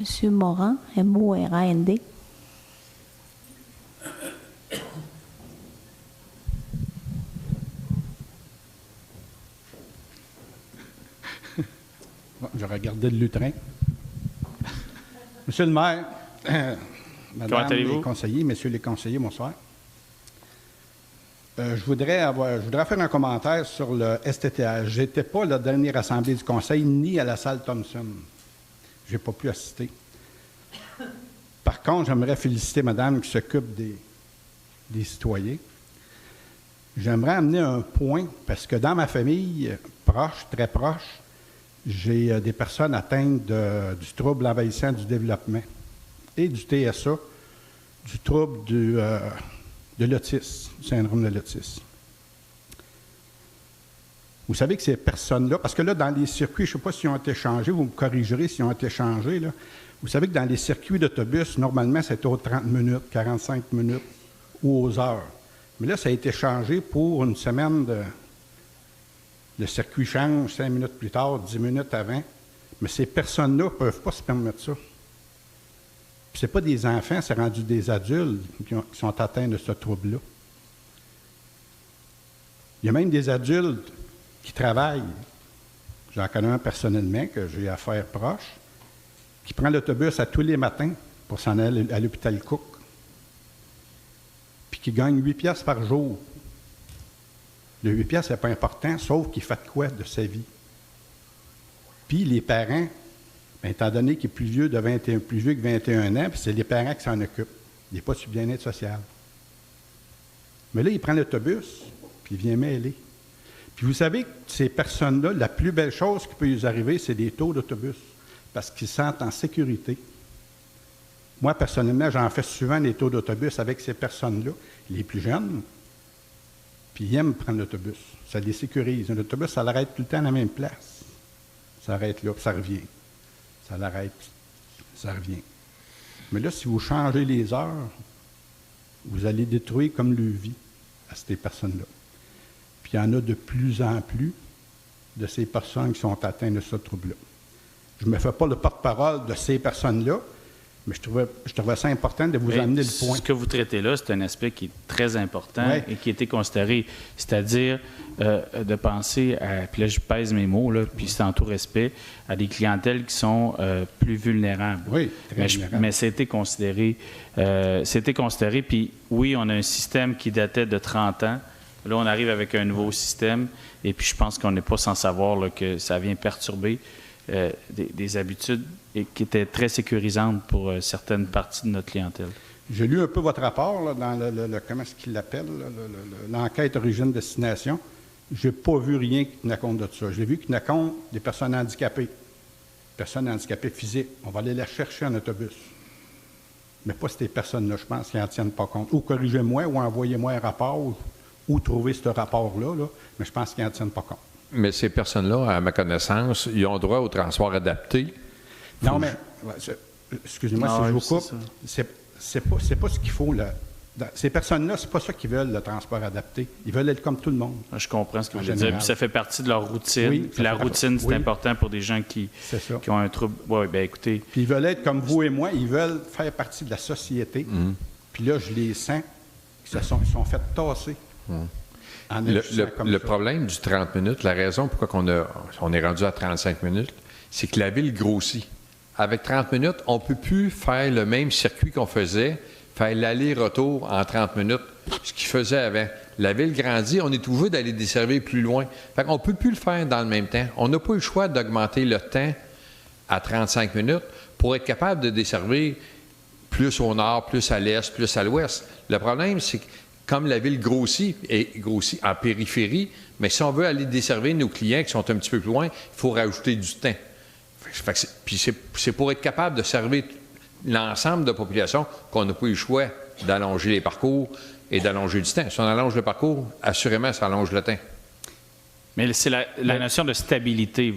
Monsieur Morin, M-O-R-A-N-D. Bon, je regardais le lutrin. Monsieur le maire, madame les conseillers, messieurs les conseillers, bonsoir. Je voudrais faire un commentaire sur le STTH. Je n'étais pas à la dernière assemblée du conseil, ni à la salle Thompson. Je n'ai pas pu assister. Par contre, j'aimerais féliciter madame qui s'occupe des citoyens. J'aimerais amener un point, parce que dans ma famille proche, très proche, j'ai des personnes atteintes du trouble envahissant du développement et du TSA, du trouble de l'autisme, du syndrome de l'autisme. Vous savez que ces personnes-là, parce que là, dans les circuits, je ne sais pas s'ils ont été changés, vous me corrigerez s'ils ont été changés, là. Vous savez que dans les circuits d'autobus, normalement, c'est aux 30 minutes, 45 minutes ou aux heures. Mais là, ça a été changé pour une semaine Le circuit change 5 minutes plus tard, 10 minutes avant. Mais ces personnes-là ne peuvent pas se permettre ça. Ce n'est pas des enfants, c'est rendu des adultes qui sont atteints de ce trouble-là. Il y a même des adultes qui travaillent. J'en connais un personnellement que j'ai affaire proche, qui prend l'autobus à tous les matins pour s'en aller à l'hôpital Cook, puis qui gagne 8 piastres par jour. Le 8 piastres, ce n'est pas important, sauf qu'il fait quoi de sa vie? Puis les parents, bien, étant donné qu'il est plus vieux que 21 ans, puis c'est les parents qui s'en occupent. Il n'est pas sur bien-être social. Mais là, il prend l'autobus, puis il vient mêler. Puis vous savez que ces personnes-là, la plus belle chose qui peut les arriver, c'est des taux d'autobus, parce qu'ils se sentent en sécurité. Moi, personnellement, j'en fais souvent des taux d'autobus avec ces personnes-là, les plus jeunes, puis ils aiment prendre l'autobus. Ça les sécurise. L'autobus, ça l'arrête tout le temps à la même place. Ça arrête là, puis ça revient. Ça l'arrête, ça revient. Mais là, si vous changez les heures, vous allez détruire comme le vie à ces personnes-là. Puis il y en a de plus en plus de ces personnes qui sont atteintes de ce trouble-là. Je ne me fais pas le porte-parole de ces personnes-là, mais je trouvais ça important de vous amener le point. Ce que vous traitez là, c'est un aspect qui est très important et qui a été considéré, c'est-à-dire de penser à, puis là je pèse mes mots, là, puis c'est en tout respect, à des clientèles qui sont plus vulnérables. Oui, très vulnérables. Mais c'était considéré, puis oui, on a un système qui datait de 30 ans. Là, on arrive avec un nouveau système, et puis je pense qu'on n'est pas sans savoir là, que ça vient perturber des habitudes et qui étaient très sécurisantes pour certaines parties de notre clientèle. J'ai lu un peu votre rapport là, dans comment est-ce qu'il l'appelle, l'enquête origine-destination. Je n'ai pas vu rien qui tenait compte de ça. J'ai vu qu'il tenait compte des personnes handicapées physiques. On va aller les chercher en autobus. Mais pas ces personnes-là, je pense, qui n'en tiennent pas compte. Ou corrigez-moi, ou envoyez-moi un rapport, ou trouvez ce rapport-là, là, mais je pense qu'ils n'en tiennent pas compte. Mais ces personnes-là, à ma connaissance, ils ont droit au transport adapté. Non, mais, excusez-moi si je vous coupe, c'est pas ce qu'il faut. Là. Ces personnes-là, c'est pas ça qu'ils veulent, le transport adapté. Ils veulent être comme tout le monde. Je comprends ce que vous voulez dire. Puis ça fait partie de leur routine. Oui, puis la routine, c'est important pour des gens qui ont un trouble. Oui, bien écoutez. Puis ils veulent être comme vous et moi. Ils veulent faire partie de la société. Puis là, je les sens qui ils sont fait tasser. Le problème du 30 minutes, la raison pourquoi on est rendu à 35 minutes, c'est que la ville grossit. Avec 30 minutes, on ne peut plus faire le même circuit qu'on faisait, faire l'aller-retour en 30 minutes, ce qu'il faisait avant. La ville grandit, on est obligé d'aller desservir plus loin. Fait qu'on ne peut plus le faire dans le même temps. On n'a pas eu le choix d'augmenter le temps à 35 minutes pour être capable de desservir plus au nord, plus à l'est, plus à l'ouest. Le problème, c'est que comme la ville grossit, et grossit en périphérie, mais si on veut aller desservir nos clients qui sont un petit peu plus loin, il faut rajouter du temps. Puis c'est pour être capable de servir l'ensemble de la population qu'on n'a pas eu le choix d'allonger les parcours et d'allonger du temps. Si on allonge le parcours, assurément, ça allonge le temps. Mais c'est la notion de stabilité,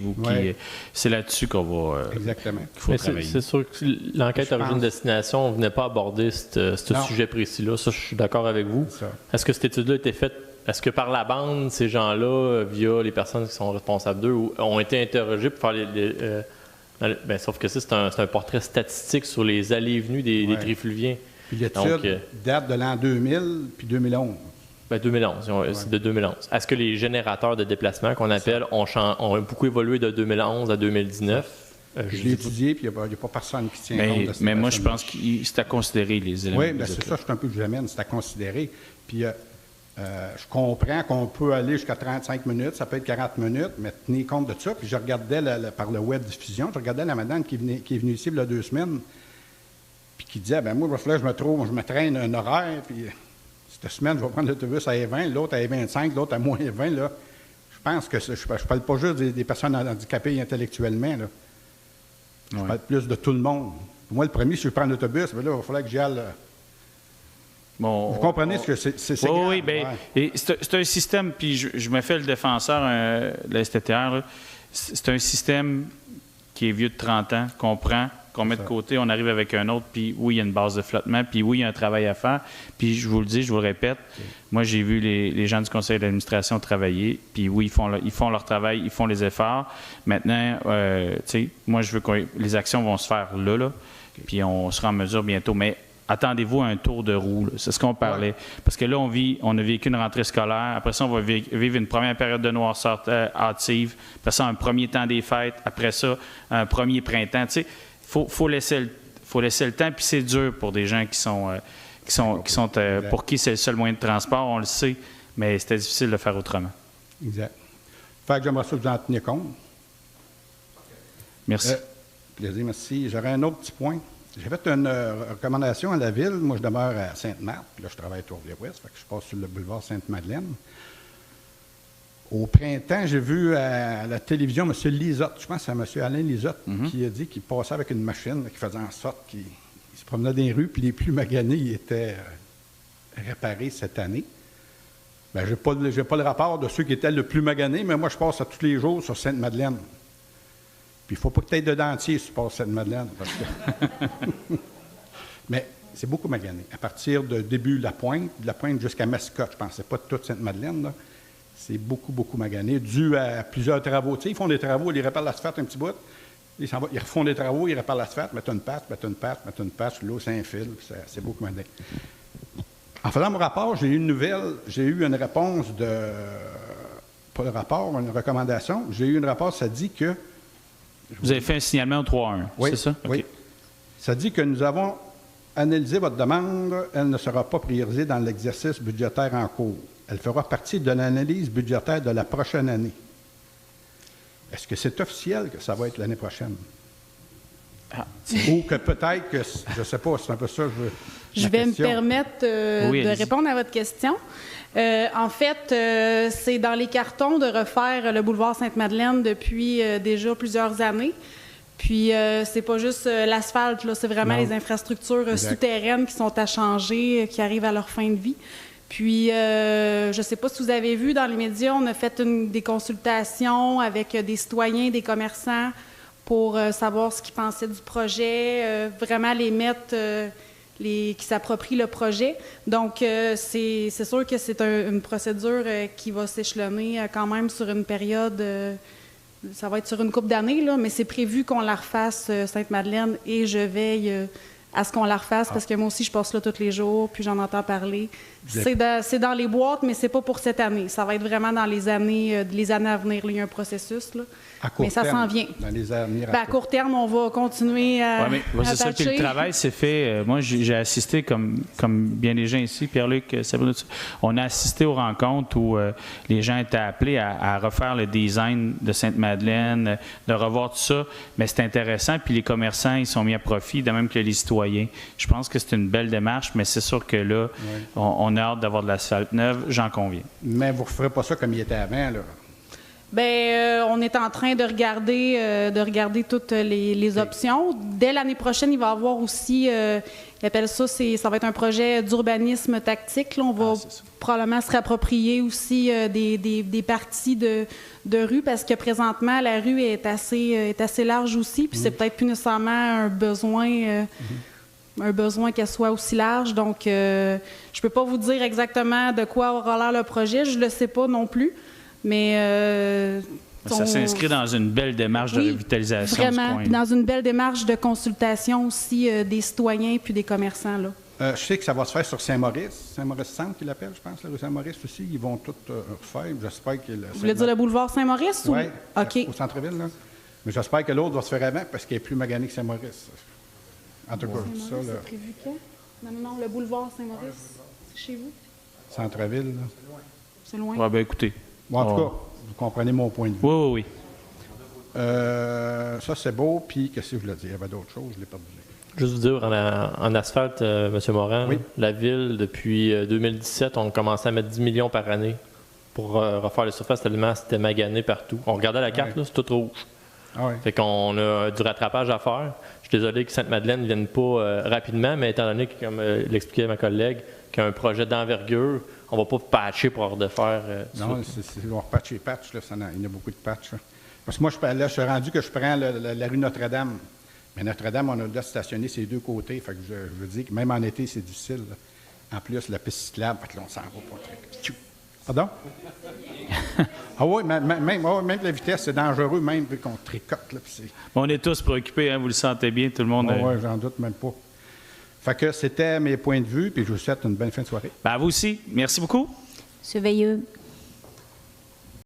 c'est là-dessus qu'on va Exactement. qu'il faut travailler. C'est sûr que l'enquête origine-destination, on ne venait pas aborder ce sujet précis-là. Ça, je suis d'accord avec vous. Est-ce que cette étude-là a été faite? Est-ce que par la bande, ces gens-là, via les personnes qui sont responsables d'eux, ont été interrogés pour faire Ben, sauf que ça, c'est un portrait statistique sur les allées et venues des trifluviens. Puis l'étude date de l'an 2000 puis 2011. Ben 2011, c'est de 2011. Est-ce que les générateurs de déplacement qu'on appelle ont beaucoup évolué de 2011 à 2019? Je l'ai étudié, puis il n'y a pas personne qui tient compte de ça. Mais moi, je pense que c'est à considérer, les éléments. Oui, bien c'est ça, je suis un peu que j'amène, c'est à considérer. Puis je comprends qu'on peut aller jusqu'à 35 minutes, ça peut être 40 minutes, mais tenez compte de ça. Puis je regardais par le web diffusion, je regardais la madame qui est venue ici il y a 2 semaines, puis qui disait, ben moi, il va falloir que je me traîne un horaire, puis cette semaine, je vais prendre l'autobus à E20, l'autre à E25, l'autre à moins E20, là. Je pense que je ne parle pas juste des personnes handicapées intellectuellement, là. Je parle plus de tout le monde. Moi, le premier, si je prends l'autobus, ben là, il va falloir que j'y aille. Bon, vous comprenez ce que c'est? Oui, bien. Ouais. C'est un système, puis je me fais le défenseur de la STTR. C'est un système qui est vieux de 30 ans, qu'on prend, qu'on met de côté, on arrive avec un autre, puis oui, il y a une base de flottement, puis oui, il y a un travail à faire. Puis je vous le dis, je vous le répète, moi, j'ai vu les gens du conseil d'administration travailler, puis oui, ils font leur travail, ils font les efforts. Maintenant, tu sais, moi, je veux que les actions vont se faire là, puis on sera en mesure bientôt. Mais attendez-vous à un tour de roue, c'est ce qu'on parlait. Ouais. Parce que là, on a vécu une rentrée scolaire, après ça, on va vivre une première période de noirceur hâtive, après ça, un premier temps des fêtes, après ça, un premier printemps, tu sais. Faut laisser le temps, puis c'est dur pour des gens pour qui c'est le seul moyen de transport, on le sait, mais c'était difficile de faire autrement. Exact. Fait que j'aimerais ça que vous en teniez compte. Merci. Plaisir, merci. J'aurais un autre petit point. J'ai fait une recommandation à la ville. Moi, je demeure à Sainte-Marthe, puis là, je travaille à Tourville-Ouest, fait que je passe sur le boulevard Sainte-Madeleine. Au printemps, j'ai vu à la télévision M. Lisotte, je pense que c'est M. Alain Lisotte, qui a dit qu'il passait avec une machine qui faisait en sorte qu'il se promenait dans les rues, puis les plus maganés étaient réparés cette année. Bien, j'ai pas le rapport de ceux qui étaient le plus maganés, mais moi, je passe à tous les jours sur Sainte-Madeleine. Puis il ne faut pas que tu aies de dentier si tu passes Sainte-Madeleine. Parce que mais c'est beaucoup magané. À partir de début de la Pointe jusqu'à Mascotte, je pense. C'est pas toute Sainte-Madeleine, là. C'est beaucoup, beaucoup magané, dû à plusieurs travaux. Tu sais, ils font des travaux, ils réparent l'asphalte un petit bout, ils refont des travaux, ils réparent l'asphalte, mettent une patte, l'eau s'infile, c'est beaucoup magané. En faisant mon rapport, j'ai eu une réponse pas de rapport, une recommandation. J'ai eu une réponse, ça dit que... Vous avez fait un signalement au 3-1, oui, c'est ça? Oui. Okay. Ça dit que nous avons analysé votre demande, elle ne sera pas priorisée dans l'exercice budgétaire en cours. Elle fera partie de l'analyse budgétaire de la prochaine année. Est-ce que c'est officiel que ça va être l'année prochaine? Ou que peut-être que, je ne sais pas, c'est un peu ça que je vais me permettre de répondre à votre question. En fait, c'est dans les cartons de refaire le boulevard Sainte-Madeleine depuis déjà plusieurs années. Puis, c'est pas juste l'asphalte, là, c'est vraiment les infrastructures souterraines qui sont à changer, qui arrivent à leur fin de vie. Puis, je ne sais pas si vous avez vu dans les médias, on a fait des consultations avec des citoyens, des commerçants pour savoir ce qu'ils pensaient du projet, vraiment les mettre, qui s'approprient le projet. Donc, c'est sûr que c'est une procédure qui va s'échelonner quand même sur une période, ça va être sur une couple d'années, là, mais c'est prévu qu'on la refasse, Sainte-Madeleine, et je veille à ce qu'on la refasse, parce que moi aussi, je passe là tous les jours, puis j'en entends parler. C'est dans les boîtes, mais c'est pas pour cette année. Ça va être vraiment dans les années à venir. Là, il y a un processus, là. À court mais ça s'en vient. Dans les années à court terme, on va continuer à c'est ça. Puis le travail s'est fait. Moi, j'ai assisté, comme bien des gens ici, Pierre-Luc, Sabrina, on a assisté aux rencontres où les gens étaient appelés à refaire le design de Sainte-Madeleine, de revoir tout ça. Mais c'est intéressant. Puis les commerçants, ils sont mis à profit, de même que les citoyens. Je pense que c'est une belle démarche, mais c'est sûr que là, on a hâte d'avoir de l'asphalte neuve, j'en conviens. Mais vous ne referez pas ça comme il était avant, là? Bien, on est en train de regarder toutes les options. Dès l'année prochaine, il va y avoir aussi, ils appellent ça, ça va être un projet d'urbanisme tactique. Là, on va probablement se réapproprier aussi des parties de rue, parce que présentement, la rue est assez large aussi, puis c'est peut-être plus nécessairement un besoin qu'elle soit aussi large. Donc, je ne peux pas vous dire exactement de quoi aura l'air le projet. Je ne le sais pas non plus. Mais Ça s'inscrit dans une belle démarche de revitalisation vraiment, du coin. Dans une belle démarche de consultation aussi des citoyens puis des commerçants, là. Je sais que ça va se faire sur Saint-Maurice. Saint-Maurice-Centre, qu'ils l'appellent, je pense. La rue Saint-Maurice aussi. Ils vont tout refaire. J'espère que... Vous voulez dire le boulevard Saint-Maurice? Oui, OK. au centre-ville, là. Mais j'espère que l'autre va se faire avant parce qu'elle est plus maganée que Saint-Maurice. En tout cas, ça, là. C'est prévu quand? Non, le boulevard Saint-Maurice, c'est chez vous? Centre-ville, là. C'est loin? Oui, bien écoutez. Bon, en tout cas, vous comprenez mon point de vue. Oui. Ça, c'est beau. Puis, qu'est-ce que je voulais dire? Il y avait d'autres choses, je l'ai perdu. Juste vous dire, en asphalte, M. Morin, oui. La Ville, depuis 2017, on commençait à mettre 10 millions par année pour refaire les surfaces tellement c'était magané partout. On regardait la carte, là, c'est tout rouge. Ah oui. Fait qu'on a du rattrapage à faire. Je suis désolé que Sainte-Madeleine ne vienne pas rapidement, mais étant donné que, comme l'expliquait ma collègue, qu'il y a un projet d'envergure, on ne va pas patcher pour refaire. Non, on repatch les patchs, là, il y en a beaucoup de patchs. Là. Parce que moi, je suis rendu que je prends la rue Notre-Dame. Mais Notre-Dame, on a là stationné ses deux côtés. Fait que je veux dire que même en été, c'est difficile. Là. En plus, la piste cyclable, fait que là, on s'en va pas très. Pardon? Ah oui, même la vitesse, c'est dangereux, même vu qu'on tricote. Là, on est tous préoccupés, hein, vous le sentez bien, tout le monde. Oui, j'en doute même pas. Fait que c'était mes points de vue, puis je vous souhaite une bonne fin de soirée. À vous aussi. Merci beaucoup. Monsieur Veilleux.